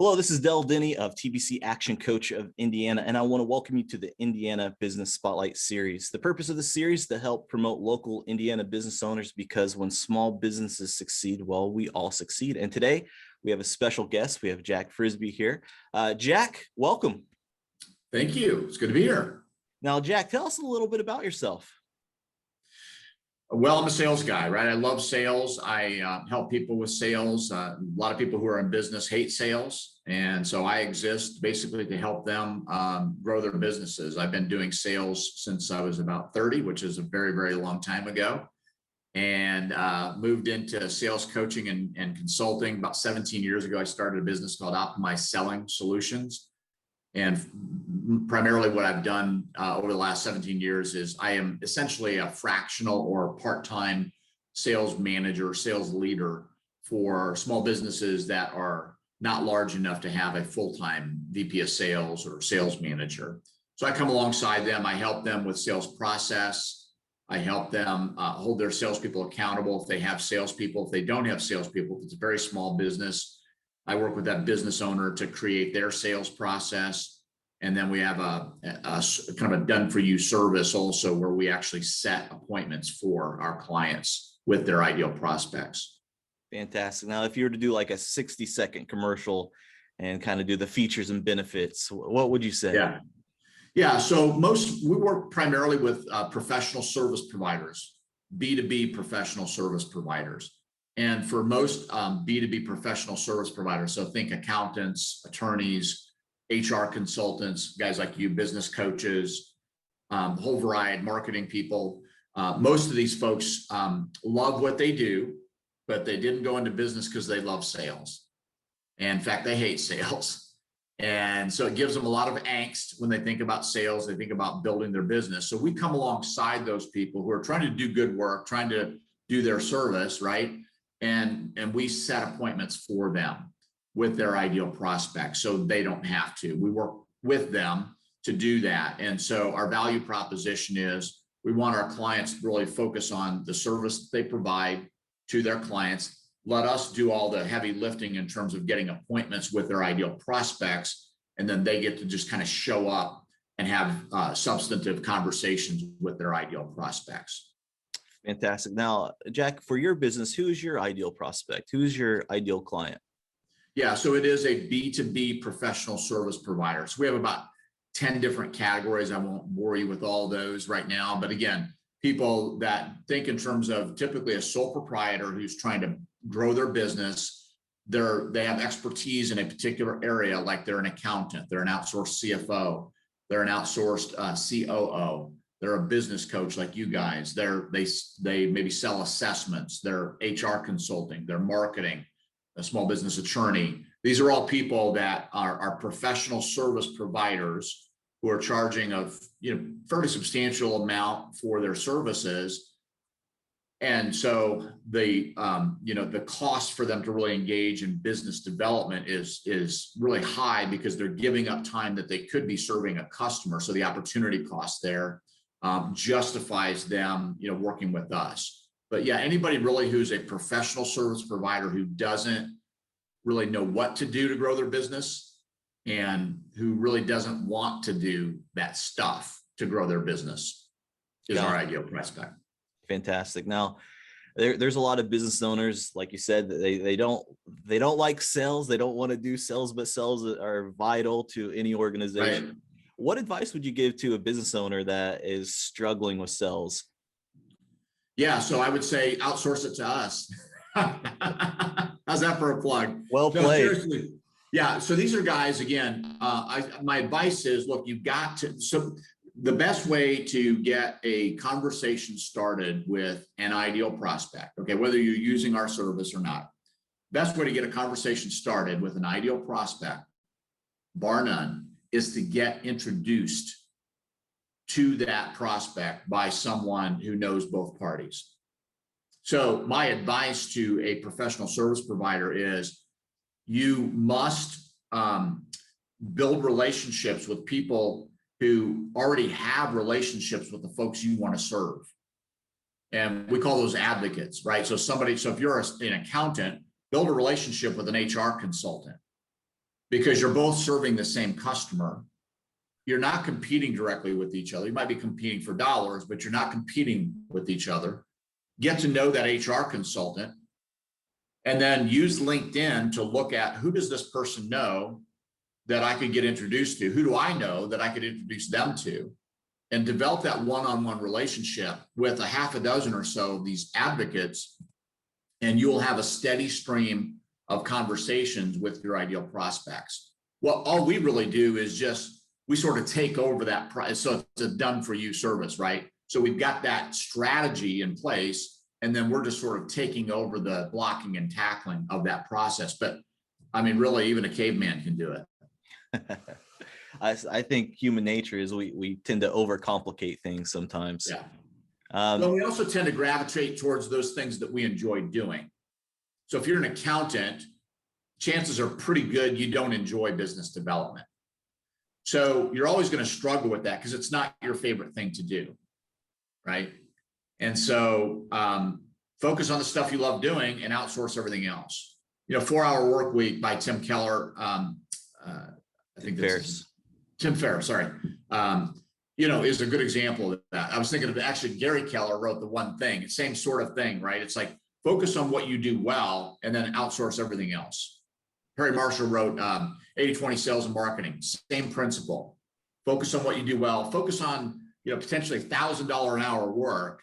Hello, this is Del Denny of TBC Action Coach of Indiana, and I want to welcome you to the Indiana Business Spotlight Series. The purpose of the series is to help promote local Indiana business owners, because when small businesses succeed, well, we all succeed. And today we have a special guest. We have Jack Frisby here. Jack, welcome. Thank you. It's good to be here. Now, Jack, tell us a little bit about yourself. Well, I'm a sales guy, right? I love sales. I help people with sales. A lot of people who are in business hate sales. And so I exist basically to help them grow their businesses. I've been doing sales since I was about 30, which is a very, very long time ago. And moved into sales coaching and consulting. About 17 years ago, I started a business called Optimized Selling Solutions. And primarily what I've done over the last 17 years is I am essentially a fractional or part-time sales manager, sales leader for small businesses that are not large enough to have a full-time VP of sales or sales manager. So I come alongside them. I help them with sales process. I help them hold their salespeople accountable if they have salespeople. If they don't have salespeople, if it's a very small business, I work with that business owner to create their sales process. And then we have a kind of a done-for-you service also, where we actually set appointments for our clients with their ideal prospects. Fantastic. Now, if you were to do like a 60-second commercial and kind of do the features and benefits, what would you say? Yeah. So we work primarily with professional service providers, B2B professional service providers. And for most B2B professional service providers, so think accountants, attorneys, HR consultants, guys like you, business coaches, whole variety, marketing people. Most of these folks love what they do, but they didn't go into business because they love sales. And in fact, they hate sales. And so it gives them a lot of angst when they think about sales, they think about building their business. So we come alongside those people who are trying to do good work, trying to do their service, right? And we set appointments for them with their ideal prospects so they don't have to. We work with them to do that. And so our value proposition is we want our clients to really focus on the service they provide to their clients. Let us do all the heavy lifting in terms of getting appointments with their ideal prospects. And then they get to just kind of show up and have substantive conversations with their ideal prospects. Fantastic. Now, Jack, for your business, who is your ideal prospect? Who is your ideal client? Yeah, so it is a B2B professional service provider. So we have about 10 different categories. I won't bore you with all those right now. But again, people that think in terms of typically a sole proprietor who's trying to grow their business. They have expertise in a particular area, like they're an accountant, they're an outsourced CFO, they're an outsourced COO. They're a business coach like you guys. They maybe sell assessments. They're HR consulting. They're marketing. A small business attorney. These are all people that are professional service providers who are charging a fairly substantial amount for their services. And so the cost for them to really engage in business development is really high, because they're giving up time that they could be serving a customer. So the opportunity cost there justifies them, working with us. But yeah, anybody really who's a professional service provider who doesn't really know what to do to grow their business and who really doesn't want to do that stuff to grow their business is our ideal prospect. Fantastic. Now, there's a lot of business owners, like you said, that they don't like sales. They don't want to do sales, but sales are vital to any organization. Right. What advice would you give to a business owner that is struggling with sales? Yeah, so I would say outsource it to us. How's that for a plug? Well played. No, seriously. Yeah, so these are guys, again, my advice is, look, so the best way to get a conversation started with an ideal prospect, okay, whether you're using our service or not, best way to get a conversation started with an ideal prospect, bar none, is to get introduced to that prospect by someone who knows both parties. So my advice to a professional service provider is you must build relationships with people who already have relationships with the folks you want to serve. And we call those advocates, right? So if you're an accountant, build a relationship with an HR consultant. because you're both serving the same customer. You're not competing directly with each other. You might be competing for dollars, but you're not competing with each other. Get to know that HR consultant, and then use LinkedIn to look at, who does this person know that I could get introduced to? Who do I know that I could introduce them to? And develop that one-on-one relationship with a half a dozen or so of these advocates, and you will have a steady stream of conversations with your ideal prospects. Well, all we really do is we sort of take over that price. So it's a done for you service, right? So we've got that strategy in place, and then we're just sort of taking over the blocking and tackling of that process. But I mean, really, even a caveman can do it. I think human nature is we tend to overcomplicate things sometimes. Yeah. But we also tend to gravitate towards those things that we enjoy doing. So if you're an accountant, chances are pretty good you don't enjoy business development. So you're always going to struggle with that because it's not your favorite thing to do, right? And so focus on the stuff you love doing and outsource everything else. 4-Hour Work Week by Tim Keller. I think that's Tim Ferriss, sorry. Is a good example of that. I was thinking of actually Gary Keller wrote the one thing, same sort of thing, right? It's like focus on what you do well and then outsource everything else. Perry Marshall wrote 80-20 sales and marketing, same principle. Focus on what you do well, focus on, potentially $1,000 an hour work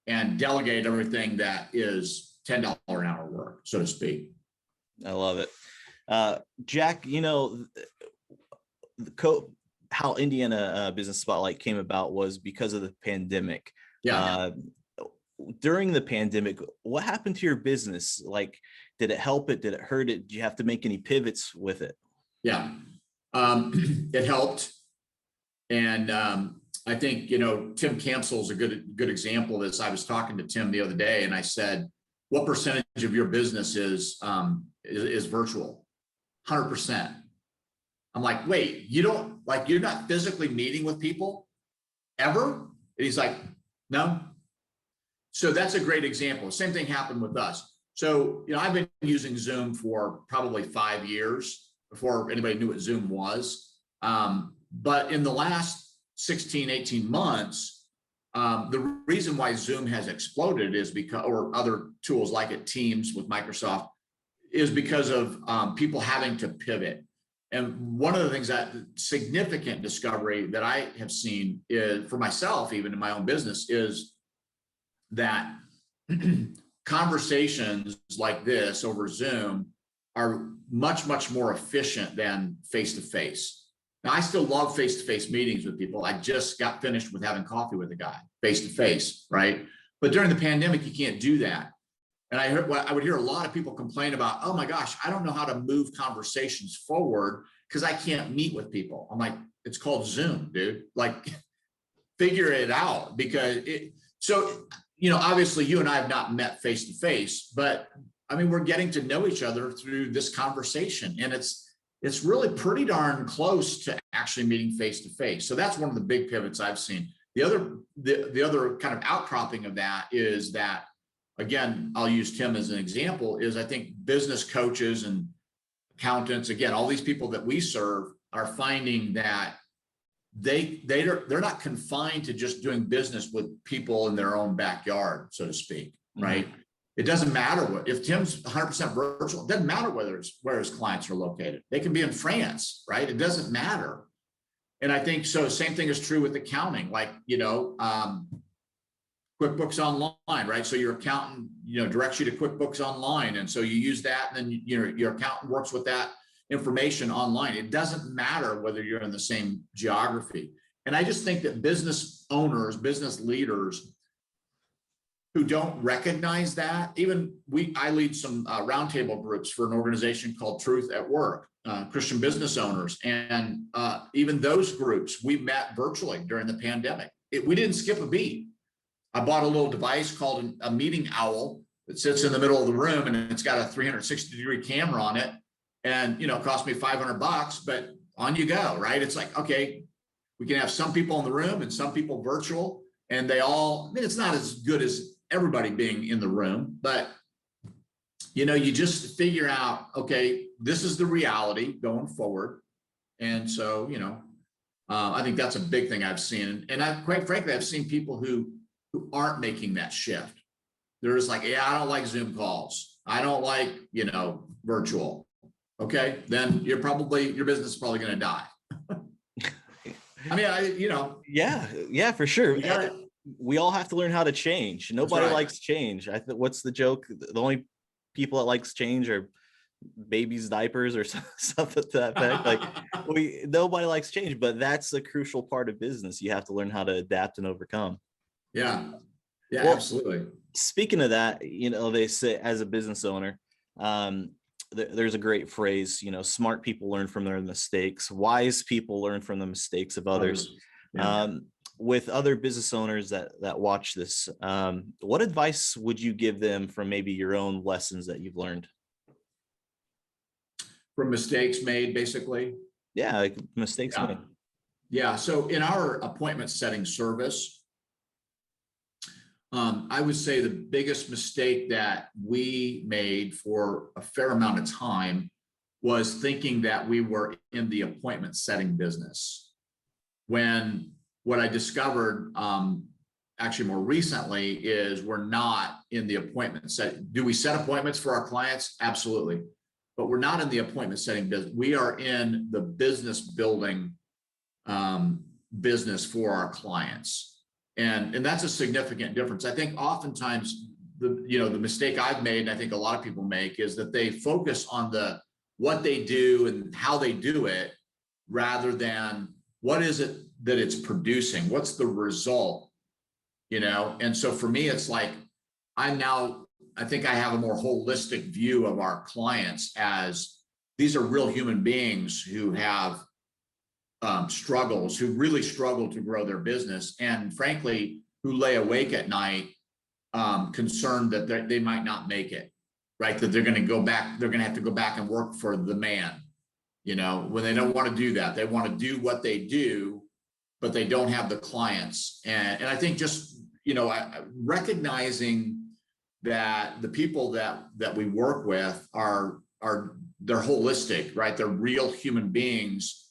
and delegate everything that is $10 an hour work, so to speak. I love it. Jack, how Indiana Business Spotlight came about was because of the pandemic. Yeah. During the pandemic, what happened to your business? Like, did it help it? Did it hurt it? Did you have to make any pivots with it? Yeah, it helped. And I think, Tim Campbell is a good example of this. I was talking to Tim the other day and I said, what percentage of your business is virtual? 100%. I'm like, wait, you're not physically meeting with people ever? And he's like, no. So that's a great example. Same thing happened with us. So, I've been using Zoom for probably 5 years before anybody knew what Zoom was. But in the last 16, 18 months, the reason why Zoom has exploded is because, or other tools like it, Teams with Microsoft, is because of people having to pivot. And one of the things, that significant discovery that I have seen is, for myself, even in my own business, is that conversations like this over Zoom are much, much more efficient than face-to-face. Now, I still love face-to-face meetings with people. I just got finished with having coffee with a guy face-to-face, right? But during the pandemic, you can't do that. And I would hear a lot of people complain about, oh my gosh, I don't know how to move conversations forward because I can't meet with people. I'm like, it's called Zoom, dude. Like, figure it out. Because obviously you and I have not met face to face, but I mean, we're getting to know each other through this conversation, and it's really pretty darn close to actually meeting face to face. So that's one of the big pivots I've seen. The other kind of outcropping of that is that, again, I'll use Tim as an example, is I think business coaches and accountants, again, all these people that we serve are finding that they're not confined to just doing business with people in their own backyard, so to speak, right? Mm-hmm. It doesn't matter if Tim's 100% virtual, it doesn't matter where his clients are located. They can be in France, right? It doesn't matter. And I think so. Same thing is true with accounting, like, QuickBooks Online, right? So your accountant, directs you to QuickBooks Online. And so you use that, and then your accountant works with that information online. It doesn't matter whether you're in the same geography. And I just think that business owners, business leaders who don't recognize that, I lead some roundtable groups for an organization called Truth at Work, Christian business owners. And even those groups, we met virtually during the pandemic. We didn't skip a beat. I bought a little device called a meeting owl that sits in the middle of the room, and it's got a 360-degree camera on it. And, it cost me $500, but on you go, right? It's like, okay, we can have some people in the room and some people virtual, and it's not as good as everybody being in the room, but, you just figure out, okay, this is the reality going forward. And so, I think that's a big thing I've seen. And I, quite frankly, I've seen people who aren't making that shift. They're just like, yeah, I don't like Zoom calls. I don't like, virtual. Okay, then your business is probably going to die. I mean, Yeah, for sure. We all have to learn how to change. Nobody right. likes change. I think, what's the joke? The only people that likes change are babies' diapers or something to that effect. Like nobody likes change, but that's a crucial part of business. You have to learn how to adapt and overcome. Yeah, Well, absolutely. Speaking of that, they say as a business owner, there's a great phrase, smart people learn from their mistakes. Wise people learn from the mistakes of others. Yeah. With other business owners that watch this, what advice would you give them from maybe your own lessons that you've learned? From mistakes made, basically. Yeah, like mistakes made. Yeah. So in our appointment setting service, I would say the biggest mistake that we made for a fair amount of time was thinking that we were in the appointment setting business. When what I discovered actually more recently is we're not in the appointment setting. Do we set appointments for our clients? Absolutely. But we're not in the appointment setting business. We are in the business building business for our clients. And that's a significant difference. I think oftentimes the mistake I've made, and I think a lot of people make, is that they focus on what they do and how they do it, rather than what is it that it's producing? What's the result? And so for me, it's like I think I have a more holistic view of our clients as these are real human beings who have struggles, who really struggle to grow their business, and frankly, who lay awake at night concerned that they might not make it, right? That they're going to have to go back and work for the man, when they don't want to do that. They want to do what they do, but they don't have the clients. And I think just, recognizing that the people that we work with they're holistic, right? They're real human beings.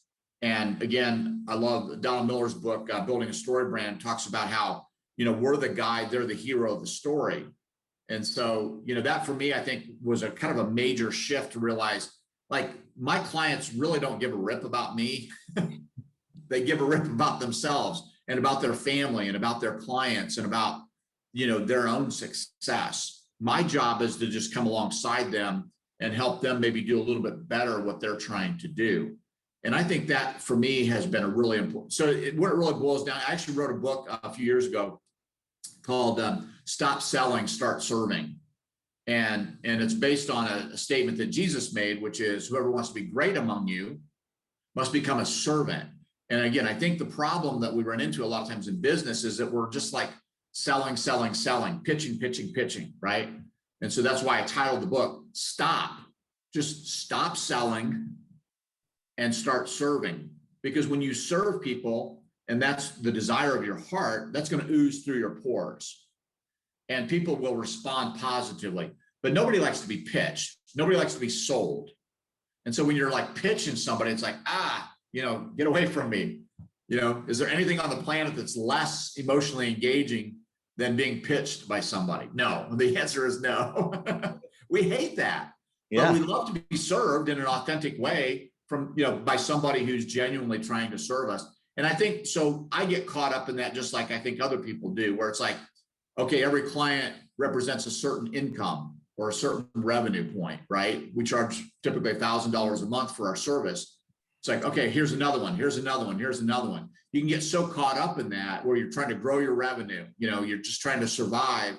And again, I love Donald Miller's book, Building a Story Brand, talks about how, we're the guide, they're the hero of the story. And so, that for me, I think was a kind of a major shift to realize, like, my clients really don't give a rip about me. They give a rip about themselves and about their family and about their clients and about, their own success. My job is to just come alongside them and help them maybe do a little bit better what they're trying to do. And I think that for me has been a really important. So what it really boils down, I actually wrote a book a few years ago called Stop Selling, Start Serving. And it's based on a statement that Jesus made, which is whoever wants to be great among you must become a servant. And again, I think the problem that we run into a lot of times in business is that we're just like selling, pitching, right? And so that's why I titled the book, just stop selling and start serving. Because when you serve people, and that's the desire of your heart, that's going to ooze through your pores. And people will respond positively. But nobody likes to be pitched. Nobody likes to be sold. And so when you're like pitching somebody, it's like, get away from me. Is there anything on the planet that's less emotionally engaging than being pitched by somebody? No. The answer is no. We hate that. Yeah. But we love to be served in an authentic way by somebody who's genuinely trying to serve us. And I think, so I get caught up in that, just like I think other people do, where it's like, okay, every client represents a certain income or a certain revenue point, right? We charge typically $1,000 a month for our service. It's like, okay, here's another one, here's another one, here's another one. You can get so caught up in that where you're trying to grow your revenue, you're just trying to survive,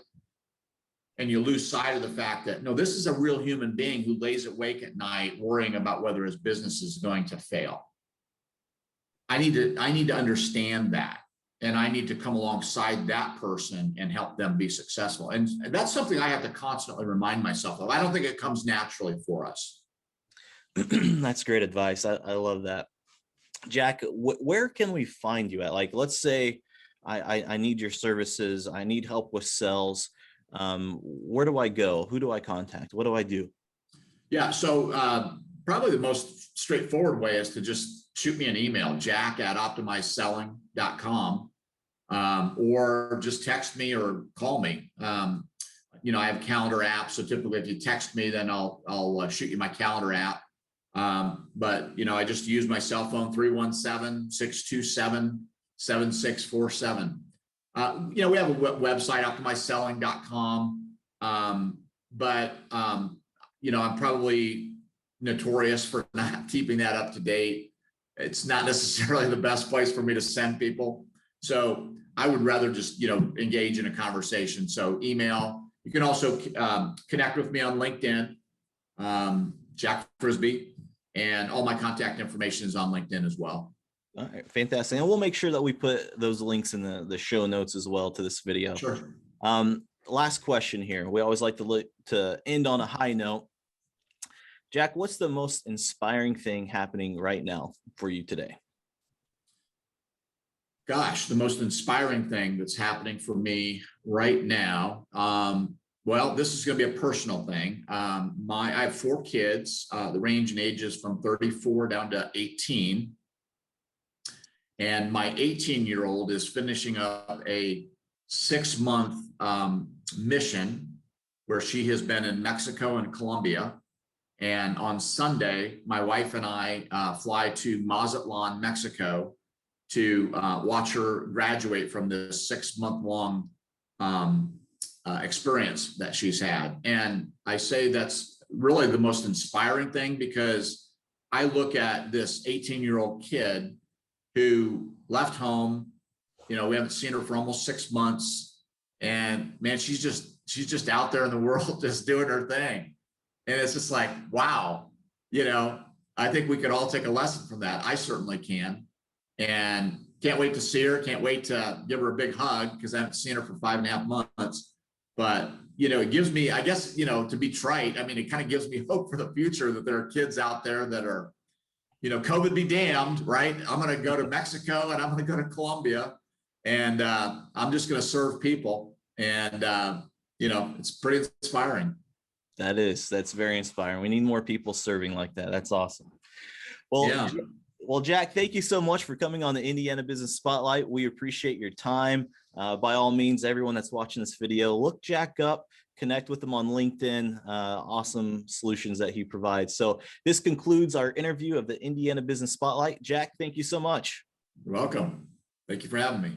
and you lose sight of the fact that, no, this is a real human being who lays awake at night worrying about whether his business is going to fail. I need to understand that. And I need to come alongside that person and help them be successful. And that's something I have to constantly remind myself of. I don't think it comes naturally for us. That's great advice. I love that. Jack, where can we find you at? Like, let's say I need your services. I need help with sales. Where do I go? Who do I contact? What do I do? Yeah. So probably the most straightforward way is to just shoot me an email, jack@optimizeselling.com, or just text me or call me. You know, I have a calendar app, so typically if you text me, then I'll shoot you my calendar app. But, you know, I just use my cell phone, 317-627-7647. You know, we have a website, optimizeselling.com. You know, I'm probably notorious for not keeping that up to date. It's not necessarily the best place for me to send people. So I would rather just, you know, engage in a conversation. So email. You can also connect with me on LinkedIn, Jack Frisby, and all my contact information is on LinkedIn as well. All right, fantastic. And we'll make sure that we put those links in the show notes as well to this video. Sure. Last question here. We always like to end on a high note. Jack, what's the most inspiring thing happening right now for you today? Gosh, the most inspiring thing that's happening for me right now. Well, this is going to be a personal thing. I have 4 kids. The range in ages from 34 down to 18. And my 18-year-old is finishing up a 6-month mission where she has been in Mexico and Colombia. And on Sunday, my wife and I fly to Mazatlan, Mexico, to watch her graduate from this 6-month-long experience that she's had. And I say that's really the most inspiring thing, because I look at this 18-year-old kid who left home. You know, we haven't seen her for almost 6 months, and man, she's just out there in the world just doing her thing. And it's just like, wow, you know, I think we could all take a lesson from that. I certainly can. And can't wait to see her. Can't wait to give her a big hug, because I haven't seen her for 5.5 months. But, you know, it gives me, I guess, you know, to be trite, I mean, it kind of gives me hope for the future that there are kids out there that are, you know, COVID be damned, right? I'm going to go to Mexico and I'm going to go to Colombia, and I'm just going to serve people. And, you know, it's pretty inspiring. That's very inspiring. We need more people serving like that. That's awesome. Well, yeah. Well, Jack, thank you so much for coming on the Indiana Business Spotlight. We appreciate your time. By all means, everyone that's watching this video, look Jack up, connect with him on LinkedIn. Awesome solutions that he provides. So this concludes our interview of the Indiana Business Spotlight. Jack, thank you so much. You're welcome. Thank you for having me.